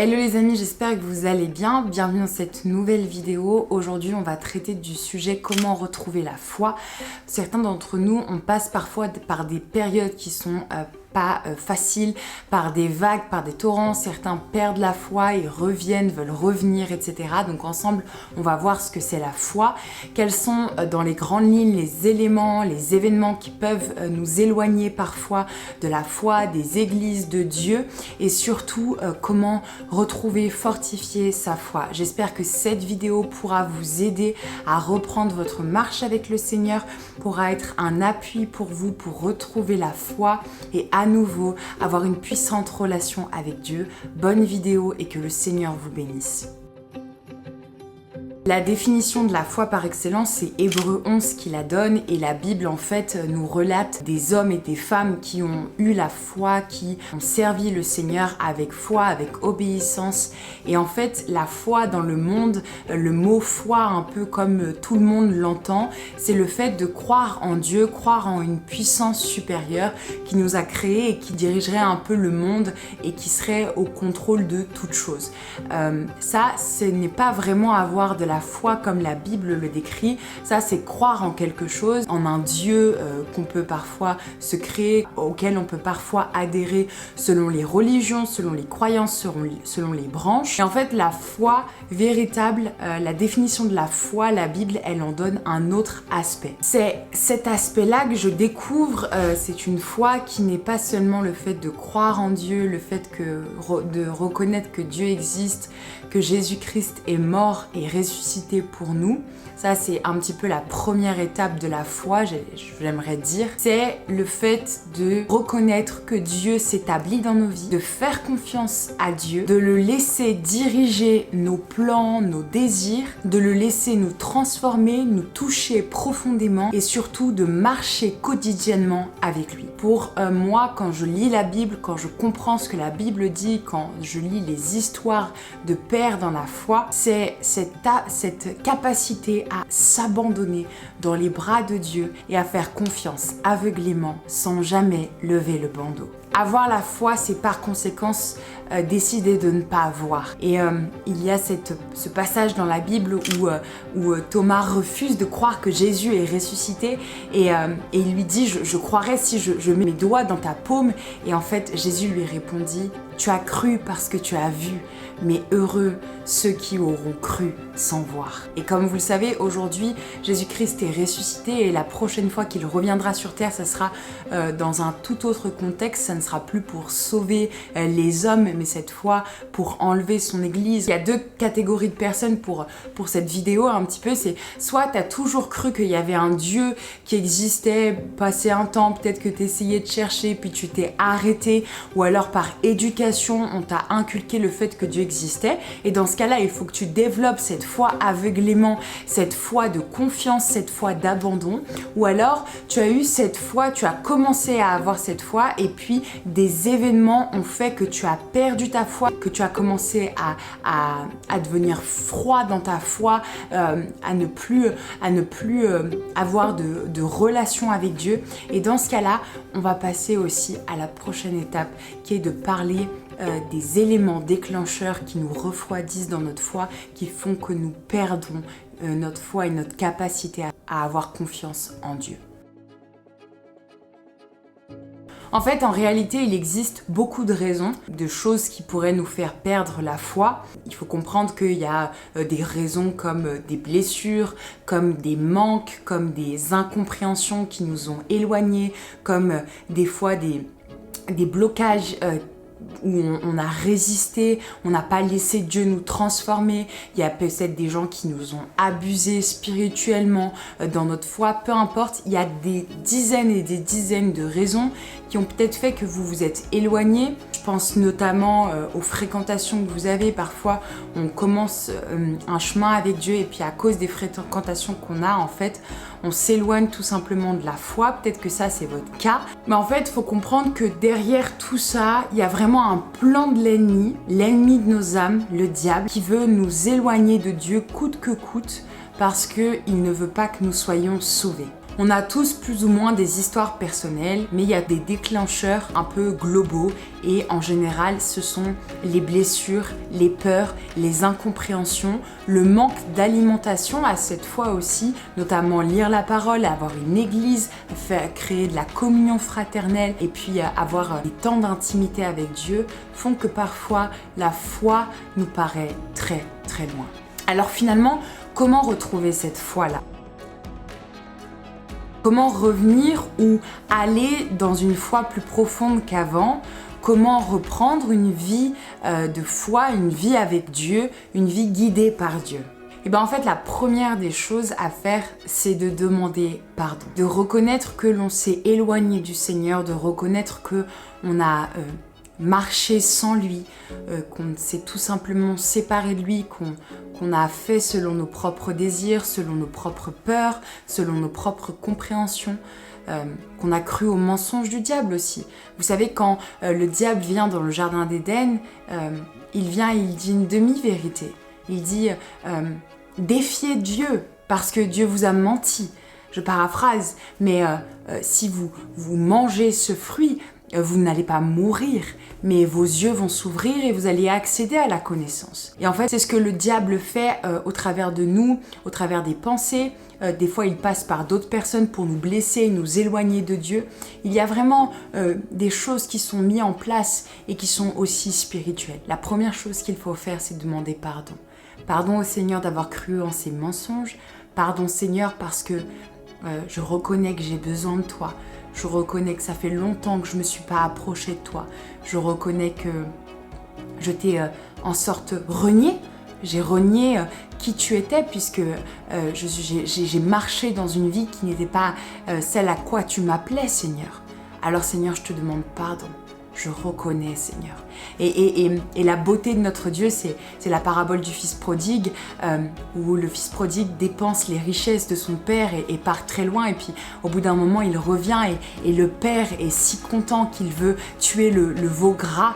Hello les amis, j'espère que vous allez bien. Bienvenue dans cette nouvelle vidéo. Aujourd'hui, on va traiter du sujet comment retrouver la foi. Certains d'entre nous, on passe parfois par des périodes qui sont pas faciles, par des vagues, par des torrents. Certains perdent la foi et reviennent, veulent revenir, etc. Donc ensemble, on va voir ce que c'est la foi. Quels sont dans les grandes lignes les éléments, les événements qui peuvent nous éloigner parfois de la foi, des églises, de Dieu. Et surtout, comment retrouver, fortifier sa foi. J'espère que cette vidéo pourra vous aider à reprendre votre marche avec le Seigneur, pourra être un appui pour vous pour retrouver la foi et à nouveau avoir une puissante relation avec Dieu. Bonne vidéo et que le Seigneur vous bénisse. La définition de la foi par excellence, c'est Hébreux 11 qui la donne et la Bible en fait nous relate des hommes et des femmes qui ont eu la foi, qui ont servi le Seigneur avec foi, avec obéissance. Et en fait, la foi dans le monde, le mot foi un peu comme tout le monde l'entend, c'est le fait de croire en Dieu, croire en une puissance supérieure qui nous a créés et qui dirigerait un peu le monde et qui serait au contrôle de toute chose. Ça, ce n'est pas vraiment avoir de la foi comme la Bible le décrit. Ça, c'est croire en quelque chose, en un Dieu qu'on peut parfois se créer, auquel on peut parfois adhérer selon les religions, selon les croyances, selon les branches. Et en fait, la foi véritable, la définition de la foi, la Bible, elle en donne un autre aspect. C'est cet aspect-là que je découvre, c'est une foi qui n'est pas seulement le fait de croire en Dieu, le fait de reconnaître que Dieu existe, que Jésus-Christ est mort et ressuscité pour nous. Ça, c'est un petit peu la première étape de la foi, j'aimerais dire. C'est le fait de reconnaître que Dieu s'établit dans nos vies, de faire confiance à Dieu, de le laisser diriger nos plans, nos désirs, de le laisser nous transformer, nous toucher profondément et surtout de marcher quotidiennement avec lui. Pour moi, quand je lis la Bible, quand je comprends ce que la Bible dit, quand je lis les histoires de pères dans la foi, c'est cette capacité à s'abandonner dans les bras de Dieu et à faire confiance aveuglément sans jamais lever le bandeau. Avoir la foi, c'est par conséquence décider de ne pas avoir. Et il y a ce passage dans la Bible où Thomas refuse de croire que Jésus est ressuscité et il lui dit je croirais si je mets mes doigts dans ta paume. Et en fait, Jésus lui répondit « Tu as cru parce que tu as vu, mais heureux ceux qui auront cru sans voir. » Et comme vous le savez, aujourd'hui, Jésus-Christ est ressuscité et la prochaine fois qu'il reviendra sur terre, ça sera dans un tout autre contexte. Ça ne sera plus pour sauver les hommes, mais cette fois pour enlever son église. Il y a deux catégories de personnes pour cette vidéo un petit peu. C'est soit tu as toujours cru qu'il y avait un Dieu qui existait, passé un temps, peut-être que tu essayais de chercher, puis tu t'es arrêté, ou alors par éducation, on t'a inculqué le fait que Dieu existait. Et dans ce cas-là, il faut que tu développes cette foi aveuglément, cette foi de confiance, cette foi d'abandon. Ou alors, tu as eu cette foi, tu as commencé à avoir cette foi et puis des événements ont fait que tu as perdu ta foi, que tu as commencé à devenir froid dans ta foi, à ne plus avoir de relation avec Dieu. Et dans ce cas-là, on va passer aussi à la prochaine étape qui est de parler des éléments déclencheurs qui nous refroidissent dans notre foi, qui font que nous perdons notre foi et notre capacité à avoir confiance en Dieu. En fait, en réalité, il existe beaucoup de raisons, de choses qui pourraient nous faire perdre la foi. Il faut comprendre qu'il y a des raisons comme des blessures, comme des manques, comme des incompréhensions qui nous ont éloignés, comme des fois des blocages où on a résisté, on n'a pas laissé Dieu nous transformer. Il y a peut-être des gens qui nous ont abusés spirituellement dans notre foi, peu importe. Il y a des dizaines et des dizaines de raisons qui ont peut-être fait que vous vous êtes éloignés. Je pense notamment aux fréquentations que vous avez. Parfois, on commence un chemin avec Dieu et puis à cause des fréquentations qu'on a, en fait, on s'éloigne tout simplement de la foi. Peut-être que ça, c'est votre cas. Mais en fait, il faut comprendre que derrière tout ça, il y a vraiment un plan de l'ennemi de nos âmes, le diable, qui veut nous éloigner de Dieu coûte que coûte parce qu'il ne veut pas que nous soyons sauvés. On a tous plus ou moins des histoires personnelles, mais il y a des déclencheurs un peu globaux et en général ce sont les blessures, les peurs, les incompréhensions, le manque d'alimentation à cette fois aussi, notamment lire la parole, avoir une église, créer de la communion fraternelle et puis avoir des temps d'intimité avec Dieu font que parfois la foi nous paraît très très loin. Alors finalement, comment retrouver cette foi-là ? Comment revenir ou aller dans une foi plus profonde qu'avant ? Comment reprendre une vie de foi, une vie avec Dieu, une vie guidée par Dieu ? Et bien en fait, la première des choses à faire, c'est de demander pardon. De reconnaître que l'on s'est éloigné du Seigneur, de reconnaître que on a marché sans lui, qu'on s'est tout simplement séparé de lui, qu'on a fait selon nos propres désirs, selon nos propres peurs, selon nos propres compréhensions, qu'on a cru aux mensonges du diable aussi. Vous savez, quand le diable vient dans le jardin d'Éden, il vient et il dit une demi-vérité. Il dit défiez Dieu parce que Dieu vous a menti. Je paraphrase, mais si vous mangez ce fruit, vous n'allez pas mourir, mais vos yeux vont s'ouvrir et vous allez accéder à la connaissance. Et en fait, c'est ce que le diable fait au travers de nous, au travers des pensées. Des fois, il passe par d'autres personnes pour nous blesser, nous éloigner de Dieu. Il y a vraiment des choses qui sont mises en place et qui sont aussi spirituelles. La première chose qu'il faut faire, c'est demander pardon. Pardon au Seigneur d'avoir cru en ses mensonges. Pardon Seigneur parce que je reconnais que j'ai besoin de toi. Je reconnais que ça fait longtemps que je ne me suis pas approchée de toi. Je reconnais que je t'ai en sorte renié. J'ai renié qui tu étais puisque j'ai marché dans une vie qui n'était pas celle à quoi tu m'appelais, Seigneur. Alors Seigneur, je te demande pardon. Je reconnais, Seigneur. Et la beauté de notre Dieu, c'est la parabole du fils prodigue, où le fils prodigue dépense les richesses de son père et part très loin. Et puis, au bout d'un moment, il revient et le père est si content qu'il veut tuer le veau gras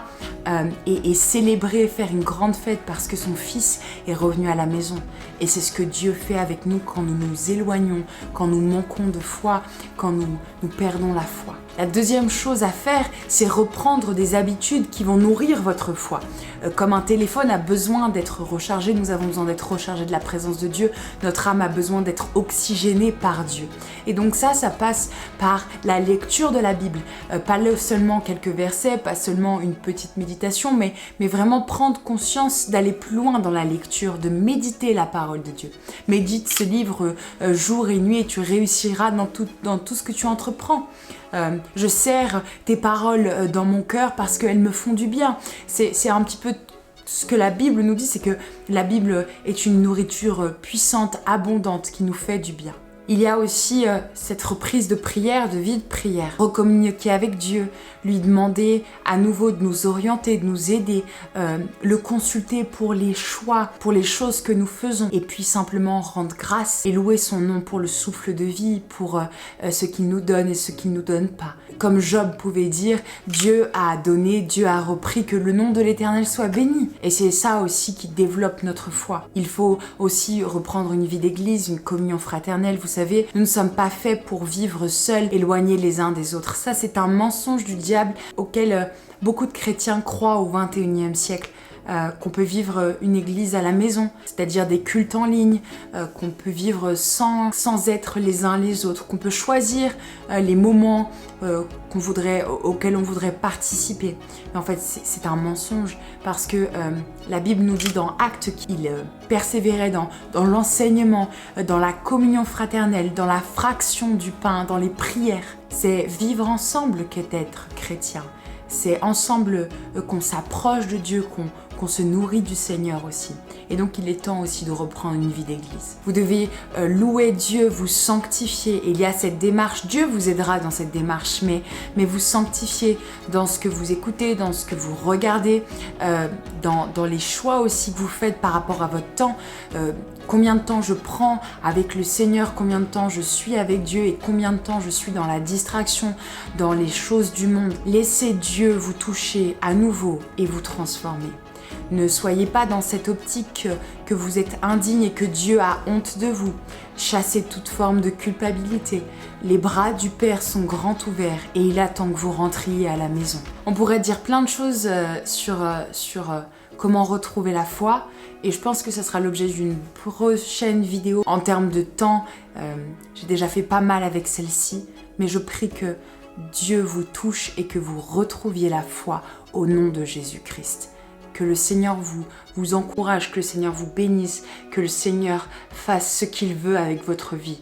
et célébrer, faire une grande fête parce que son fils est revenu à la maison. Et c'est ce que Dieu fait avec nous quand nous nous éloignons, quand nous manquons de foi, quand nous perdons la foi. La deuxième chose à faire, c'est reprendre des habitudes qui vont nourrir votre foi. Comme un téléphone a besoin d'être rechargé, nous avons besoin d'être rechargés de la présence de Dieu. Notre âme a besoin d'être oxygénée par Dieu. Et donc ça passe par la lecture de la Bible. Pas seulement quelques versets, pas seulement une petite méditation, mais vraiment prendre conscience d'aller plus loin dans la lecture, de méditer la parole de Dieu. Médite ce livre jour et nuit et tu réussiras dans tout ce que tu entreprends. Je serre tes paroles dans mon cœur parce qu'elles me font du bien. C'est un petit peu ce que la Bible nous dit, c'est que la Bible est une nourriture puissante, abondante, qui nous fait du bien. Il y a aussi cette reprise de prière, de vie de prière. Recommuniquer avec Dieu, lui demander à nouveau de nous orienter, de nous aider, le consulter pour les choix, pour les choses que nous faisons. Et puis simplement rendre grâce et louer son nom pour le souffle de vie, pour ce qu'il nous donne et ce qu'il ne nous donne pas. Comme Job pouvait dire, Dieu a donné, Dieu a repris, que le nom de l'Éternel soit béni. Et c'est ça aussi qui développe notre foi. Il faut aussi reprendre une vie d'église, une communion fraternelle. Vous savez, nous ne sommes pas faits pour vivre seuls, éloignés les uns des autres. Ça, c'est un mensonge du diable auquel beaucoup de chrétiens croient au XXIe siècle. Qu'on peut vivre une église à la maison, c'est-à-dire des cultes en ligne, qu'on peut vivre sans être les uns les autres, qu'on peut choisir les moments auxquels on voudrait participer. Mais en fait, c'est un mensonge parce que la Bible nous dit dans Actes qu'il persévérait dans l'enseignement, dans la communion fraternelle, dans la fraction du pain, dans les prières. C'est vivre ensemble qu'est être chrétien. C'est ensemble qu'on s'approche de Dieu, qu'on se nourrit du Seigneur aussi. Et donc il est temps aussi de reprendre une vie d'église. Vous devez louer Dieu, vous sanctifier. Et il y a cette démarche, Dieu vous aidera dans cette démarche, mais vous sanctifier dans ce que vous écoutez, dans ce que vous regardez, dans les choix aussi que vous faites par rapport à votre temps. Combien de temps je prends avec le Seigneur, combien de temps je suis avec Dieu et combien de temps je suis dans la distraction, dans les choses du monde. Laissez Dieu vous toucher à nouveau et vous transformer. Ne soyez pas dans cette optique que vous êtes indigne et que Dieu a honte de vous. Chassez toute forme de culpabilité. Les bras du Père sont grands ouverts et il attend que vous rentriez à la maison. On pourrait dire plein de choses sur comment retrouver la foi, et je pense que ça sera l'objet d'une prochaine vidéo. En termes de temps, j'ai déjà fait pas mal avec celle-ci, mais je prie que Dieu vous touche et que vous retrouviez la foi au nom de Jésus-Christ. Que le Seigneur vous encourage, que le Seigneur vous bénisse, que le Seigneur fasse ce qu'il veut avec votre vie.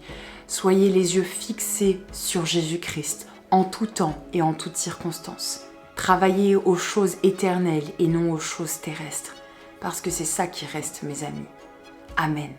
Soyez les yeux fixés sur Jésus-Christ en tout temps et en toutes circonstances. Travaillez aux choses éternelles et non aux choses terrestres, parce que c'est ça qui reste, mes amis. Amen.